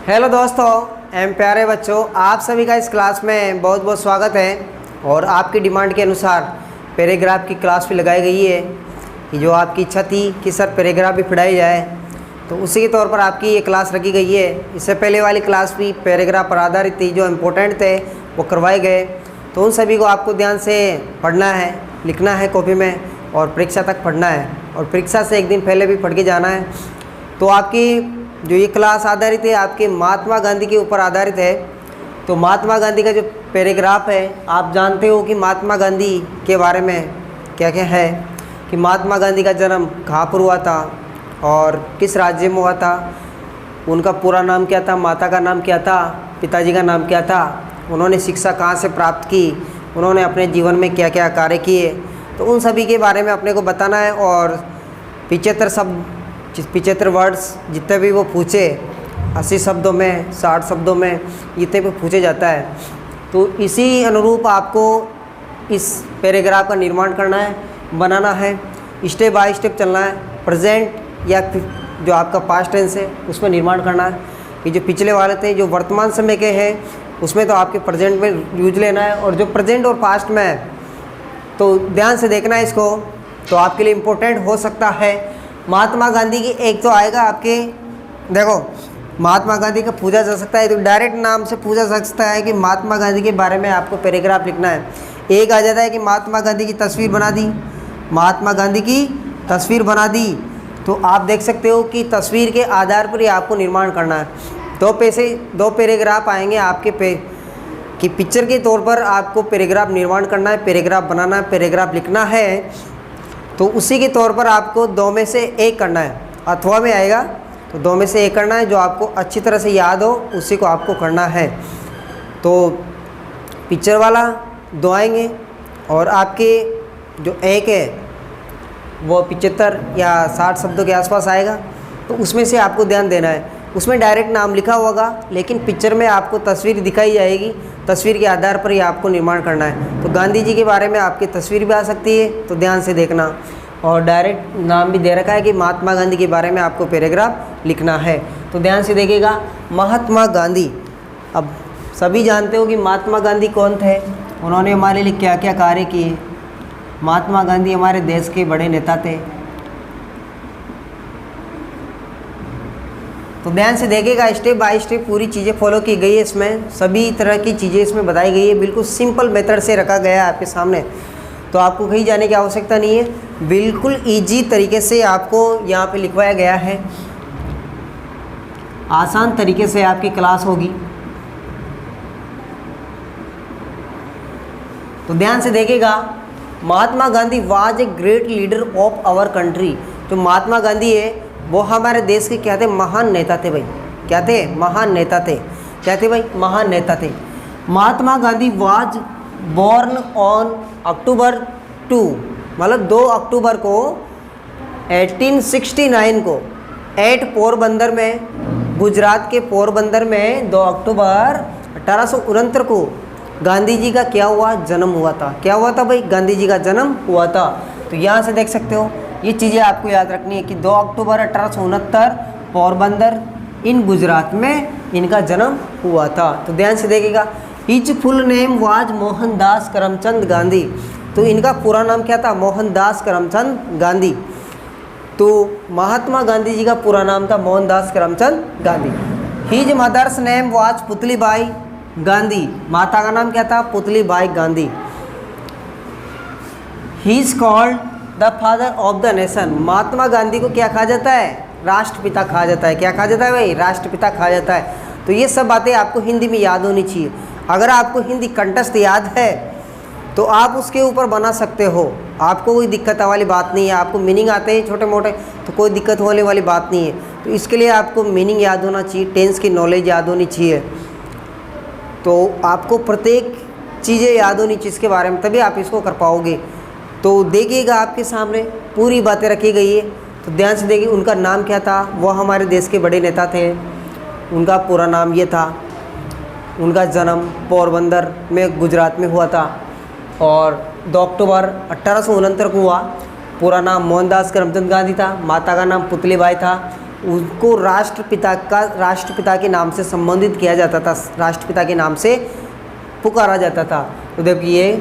Hello दोस्तों एवं प्यारे बच्चों, आप सभी का इस क्लास में बहुत बहुत स्वागत है। और आपकी डिमांड के अनुसार पैराग्राफ की क्लास भी लगाई गई है कि जो आपकी इच्छा थी कि सर पैराग्राफ भी पढ़ाई जाए, तो उसी के तौर पर आपकी ये क्लास रखी गई है। इससे पहले वाली क्लास भी पैराग्राफ पर आधारित थी, जो इम्पोर्टेंट थे वो करवाए गए। तो उन सभी को आपको ध्यान से पढ़ना है, लिखना है कॉपी में और परीक्षा तक पढ़ना है, और परीक्षा से एक दिन पहले भी पढ़ के जाना है। तो आपकी जो ये क्लास आधारित है आपके महात्मा गांधी के ऊपर आधारित है। तो महात्मा गांधी का जो पैराग्राफ है, आप जानते हो कि महात्मा गांधी के बारे में क्या क्या है, कि महात्मा गांधी का जन्म कहाँ पर हुआ था और किस राज्य में हुआ था, उनका पूरा नाम क्या था, माता का नाम क्या था, पिताजी का नाम क्या था, उन्होंने शिक्षा कहाँ से प्राप्त की, उन्होंने अपने जीवन में क्या क्या कार्य किए, तो उन सभी के बारे में अपने को बताना है। और 75 वर्ड्स जितने भी वो पूछे, 80 शब्दों में, 60 शब्दों में, जितने भी पूछे जाता है, तो इसी अनुरूप आपको इस पैराग्राफ का निर्माण करना है, बनाना है, स्टेप बाय स्टेप चलना है। प्रेजेंट या जो आपका पास्ट टेंस है उसमें निर्माण करना है। ये जो पिछले वाले थे जो वर्तमान समय के हैं उसमें तो आपके प्रेजेंट में यूज लेना है, और जो प्रेजेंट और पास्ट में है तो ध्यान से देखना है इसको, तो आपके लिए इम्पोर्टेंट हो सकता है। महात्मा गांधी की एक तो आएगा आपके, देखो महात्मा गांधी का पूछा जा सकता है, तो डायरेक्ट नाम से पूछा जा सकता है कि महात्मा गांधी के बारे में आपको पैराग्राफ लिखना है। एक आ जाता है कि महात्मा गांधी की तस्वीर बना दी, महात्मा गांधी की तस्वीर बना दी, तो आप देख सकते हो कि तस्वीर के आधार पर ही आपको निर्माण करना है। दो पैराग्राफ आएंगे आपके कि पिक्चर के तौर पर आपको पैराग्राफ निर्माण करना है, पैराग्राफ बनाना है, पैराग्राफ लिखना है। तो उसी के तौर पर आपको दो में से एक करना है, अथवा में आएगा तो दो में से एक करना है, जो आपको अच्छी तरह से याद हो उसी को आपको करना है। तो पिक्चर वाला दो आएंगे, और आपके जो एक है वो 75 या 60 शब्दों के आसपास आएगा, तो उसमें से आपको ध्यान देना है। उसमें डायरेक्ट नाम लिखा होगा, लेकिन पिक्चर में आपको तस्वीर दिखाई जाएगी, तस्वीर के आधार पर ही आपको निर्माण करना है। तो गांधी जी के बारे में आपकी तस्वीर भी आ सकती है, तो ध्यान से देखना। और डायरेक्ट नाम भी दे रखा है कि महात्मा गांधी के बारे में आपको पैराग्राफ लिखना है, तो ध्यान से देखिएगा। महात्मा गांधी, अब सभी जानते हो कि महात्मा गांधी कौन थे, उन्होंने हमारे लिए क्या क्या कार्य किए। महात्मा गांधी हमारे देश के बड़े नेता थे। तो ध्यान से देखिएगा, स्टेप बाय स्टेप पूरी चीज़ें फॉलो की गई है इसमें, सभी तरह की चीज़ें इसमें बताई गई है, बिल्कुल सिंपल मेथड से रखा गया है आपके सामने। तो आपको कहीं जाने की आवश्यकता नहीं है, बिल्कुल इजी तरीके से आपको यहाँ पे लिखवाया गया है, आसान तरीके से आपकी क्लास होगी। तो ध्यान से देखिएगा, Mahatma Gandhi was a great leader of our country. जो महात्मा गांधी है वो हमारे देश के क्या थे, महान नेता थे भाई। क्या थे? महान नेता थे। क्या थे भाई? महान नेता थे। Mahatma Gandhi was born on October 2, मतलब 2 अक्टूबर को 1869 को एट पोरबंदर में, गुजरात के पोरबंदर में 2 अक्टूबर 1869 को गांधी जी का क्या हुआ, जन्म हुआ था। क्या हुआ था भाई? गांधी जी का जन्म हुआ था। तो यहाँ से देख सकते हो, ये चीज़ें आपको याद रखनी है कि 2 अक्टूबर 1869 पोरबंदर इन गुजरात में इनका जन्म हुआ था। तो ध्यान से देखिएगा, his full name was Mohandas Karamchand Gandhi. तो इनका पूरा नाम क्या था? मोहनदास करमचंद गांधी। तो महात्मा गांधी जी का पूरा नाम था Mohandas Karamchand Gandhi. His mother's name was Putlibai Gandhi. माता का नाम क्या था? Putlibai Gandhi. He is called the father of the nation. Mahatma Gandhi को क्या कहा जाता है? राष्ट्रपिता कहा जाता है। क्या कहा जाता है भाई? राष्ट्रपिता कहा जाता है। तो ये सब बातें आपको हिंदी में याद होनी चाहिए। अगर आपको हिंदी कंठस्थ याद है तो आप उसके ऊपर बना सकते हो, आपको कोई दिक्कत वाली बात नहीं है। आपको मीनिंग आते हैं छोटे मोटे, तो कोई दिक्कत होने वाली बात नहीं है। तो इसके लिए आपको मीनिंग याद होना चाहिए, टेंस की नॉलेज याद होनी चाहिए, तो आपको प्रत्येक चीज़ें याद होनी चाहिए इसके बारे में, तभी आप इसको कर पाओगे। तो देखिएगा आपके सामने पूरी बातें रखी गई है, तो ध्यान से देखिए। उनका नाम क्या था? वो हमारे देश के बड़े नेता थे, उनका पूरा नाम ये था। उनका जन्म पोरबंदर में गुजरात में हुआ था, और 2 अक्टूबर 1869 को हुआ। पूरा नाम मोहनदास करमचंद गांधी था, माता का नाम पुतलीबाई था, उनको राष्ट्रपिता के नाम से संबोधित किया जाता था, राष्ट्रपिता के नाम से पुकारा जाता था। तो देखिए,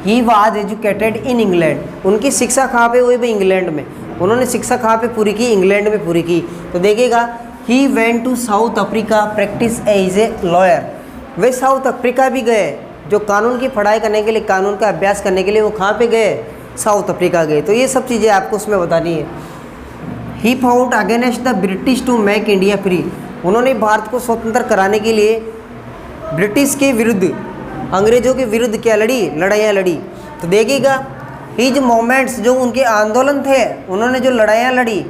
he was educated in England, उनकी शिक्षा कहाँ पे हुई भाई? इंग्लैंड में। उन्होंने शिक्षा कहाँ पे पूरी की? इंग्लैंड में पूरी की। तो देखिएगा, he went to South Africa practice as a lawyer, वे साउथ अफ्रीका भी गए, जो कानून की पढ़ाई करने के लिए, कानून का अभ्यास करने के लिए वो कहाँ पे गए? साउथ अफ्रीका गए। तो ये सब चीज़ें आपको उसमें बतानी है। He fought against the British to make India free, उन्होंने भारत को स्वतंत्र कराने के लिए ब्रिटिश के विरुद्ध, अंग्रेजों के विरुद्ध क्या लड़ी? लड़ाइयाँ लड़ी। तो देखिएगा, हिज मोमेंट्स, जो उनके आंदोलन थे, उन्होंने जो लड़ाइयाँ लड़ी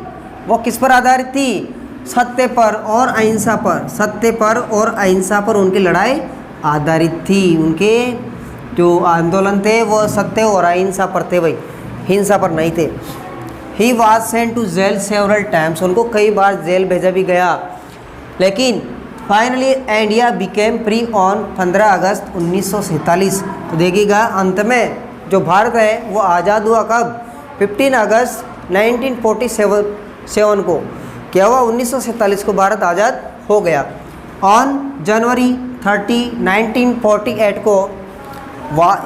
वो किस पर आधारित थी? सत्य पर और अहिंसा पर। सत्य पर और अहिंसा पर उनकी लड़ाई आधारित थी। उनके जो आंदोलन थे वो सत्य और अहिंसा पर थे भाई, हिंसा पर नहीं थे। He was sent to jail several times, उनको कई बार जेल भेजा भी गया, लेकिन finally India became free on 15 August 1947। तो देखिएगा, अंत में जो भारत है वो आज़ाद हुआ कब? 15 अगस्त 1947 को क्या हुआ? 1947 को भारत आज़ाद हो गया। ऑन जनवरी 30, 1948 को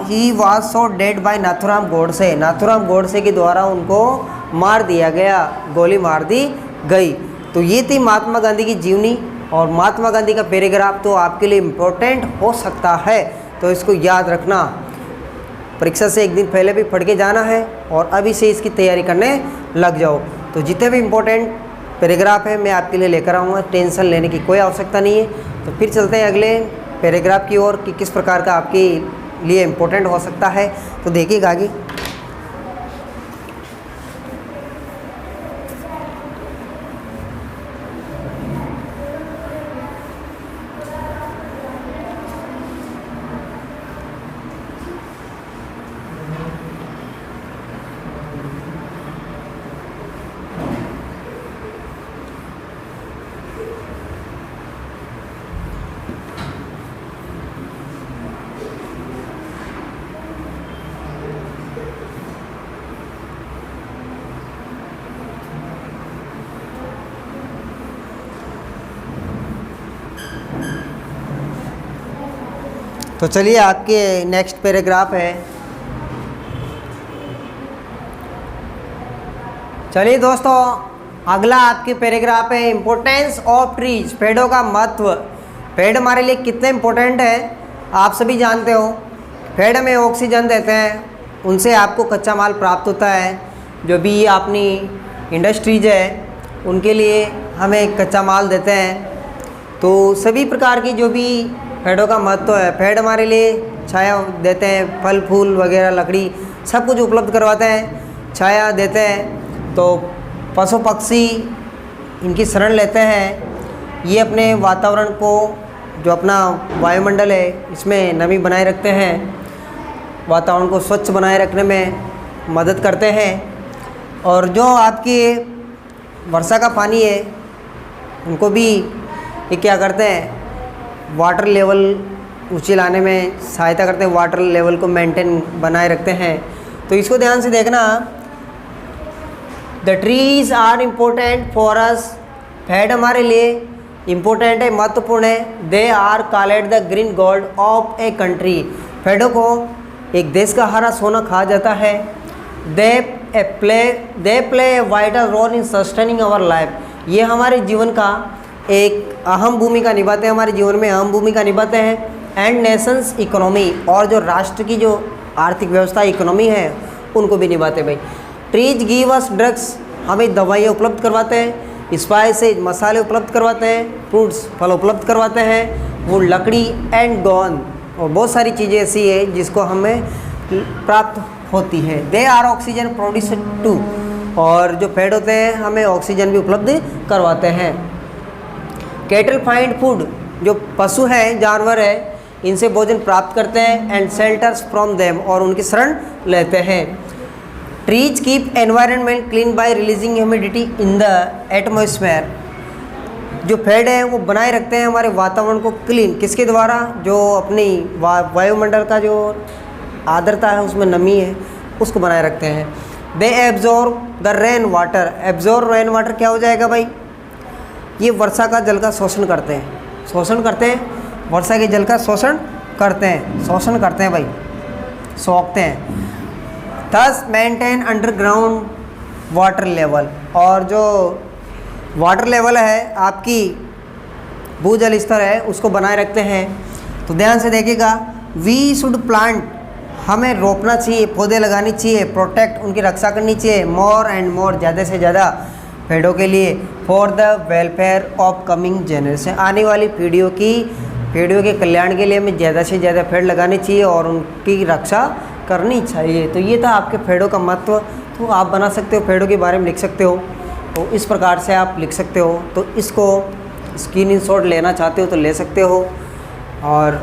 he was so dead by Nathuram Godse, Nathuram Godse के द्वारा उनको मार दिया गया, गोली मार दी गई। तो ये थी महात्मा गांधी की जीवनी, और महात्मा गांधी का पैराग्राफ तो आपके लिए इम्पोर्टेंट हो सकता है, तो इसको याद रखना। परीक्षा से एक दिन पहले भी पढ़ के जाना है और अभी से इसकी तैयारी करने लग जाओ। तो जितने भी इम्पोर्टेंट पैराग्राफ है मैं आपके लिए लेकर आऊँगा, टेंशन लेने की कोई आवश्यकता नहीं है। तो फिर चलते हैं अगले पैराग्राफ की ओर कि किस प्रकार का आपके लिए इम्पोर्टेंट हो सकता है। तो देखिएगा आगे, तो चलिए आपके नेक्स्ट पैराग्राफ है। चलिए दोस्तों, अगला आपके पैराग्राफ है इम्पोर्टेंस ऑफ ट्रीज, पेड़ों का महत्व। पेड़ हमारे लिए कितने इम्पोर्टेंट है आप सभी जानते हो। पेड़ हमें ऑक्सीजन देते हैं, उनसे आपको कच्चा माल प्राप्त होता है। जो भी अपनी इंडस्ट्रीज है उनके लिए हमें कच्चा माल देते हैं। तो सभी प्रकार की जो भी पेड़ों का महत्व है, पेड़ हमारे लिए छाया देते हैं, फल फूल वगैरह, लकड़ी सब कुछ उपलब्ध करवाते हैं, छाया देते हैं। तो पशु पक्षी इनकी शरण लेते हैं। ये अपने वातावरण को, जो अपना वायुमंडल है, इसमें नमी बनाए रखते हैं, वातावरण को स्वच्छ बनाए रखने में मदद करते हैं। और जो आपकी वर्षा का पानी है उनको भी ये क्या करते हैं? वाटर लेवल ऊंचे लाने में सहायता करते हैं, वाटर लेवल को मेंटेन बनाए रखते हैं। तो इसको ध्यान से देखना। The trees are important for us, पेड़ हमारे लिए इम्पोर्टेंट है, महत्वपूर्ण है। They are called the green gold of a country, पेड़ों को एक देश का हरा सोना कहा जाता है। They play a vital role in sustaining our life, ये हमारे जीवन का एक अहम भूमिका निभाते हैं, हमारे जीवन में अहम भूमिका निभाते हैं। एंड नेशंस इकोनॉमी, और जो राष्ट्र की जो आर्थिक व्यवस्था इकोनॉमी है उनको भी निभाते हैं भाई। ट्रीज गिव अस ड्रग्स, हमें दवाइयाँ उपलब्ध करवाते हैं, स्पाइसेज मसाले उपलब्ध करवाते हैं, फ्रूट्स फल उपलब्ध करवाते हैं, वो लकड़ी एंड गॉन, और बहुत सारी चीज़ें ऐसी है जिसको हमें प्राप्त होती है। They are oxygen producer too, और जो पेड़ होते हैं हमें ऑक्सीजन भी उपलब्ध करवाते हैं। कैटल फाइंड फूड, जो पशु हैं, जानवर है, इनसे भोजन प्राप्त करते हैं। एंड शेल्टर्स फ्रॉम देम, और उनकी शरण लेते हैं। Trees keep environment clean bye releasing humidity in the atmosphere, जो पेड़ हैं वो बनाए रखते हैं हमारे वातावरण को क्लीन, किसके द्वारा? जो अपनी वायुमंडल का जो आर्द्रता है उसमें नमी है उसको बनाए रखते हैं। They absorb the rain water. Absorb rain water क्या हो जाएगा भाई? ये वर्षा का जल का शोषण करते हैं। शोषण करते हैं, वर्षा के जल का शोषण करते हैं, शोषण करते हैं भाई, सोखते हैं। Thus maintain underground water level. और जो वाटर लेवल है आपकी भूजल स्तर है उसको बनाए रखते हैं। तो ध्यान से देखिएगा, वी शुड प्लांट, हमें रोपना चाहिए, पौधे लगानी चाहिए, प्रोटेक्ट, उनकी रक्षा करनी चाहिए, मोर एंड मोर, ज़्यादा से ज़्यादा पेड़ों के लिए, for the welfare of coming generation, आने वाली पीढ़ियों के कल्याण के लिए हमें ज़्यादा से ज़्यादा पेड़ लगाने चाहिए और उनकी रक्षा करनी चाहिए। तो ये था आपके पेड़ों का महत्व। तो आप बना सकते हो, पेड़ों के बारे में लिख सकते हो, तो इस प्रकार से आप लिख सकते हो। तो इसको स्क्रीनशॉट लेना चाहते हो तो ले सकते हो, और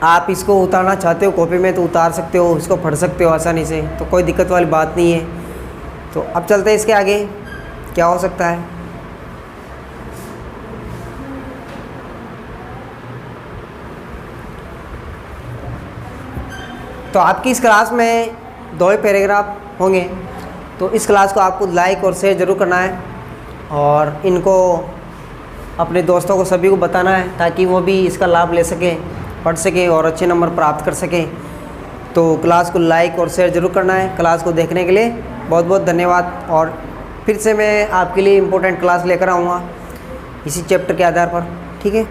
आप इसको उतारना चाहते हो कॉपी में तो उतार सकते हो, इसको पढ़ सकते हो आसानी से, तो कोई दिक्कत वाली बात नहीं है। तो अब चलते हैं इसके आगे क्या हो सकता है। तो आपकी इस क्लास में 2 ही पैराग्राफ होंगे, तो इस क्लास को आपको लाइक और शेयर ज़रूर करना है और इनको अपने दोस्तों को सभी को बताना है ताकि वो भी इसका लाभ ले सकें, पढ़ सकें और अच्छे नंबर प्राप्त कर सकें। तो क्लास को लाइक और शेयर ज़रूर करना है। क्लास को देखने के लिए बहुत बहुत धन्यवाद, और फिर से मैं आपके लिए इम्पोर्टेंट क्लास लेकर आऊँगा इसी चैप्टर के आधार पर। ठीक है।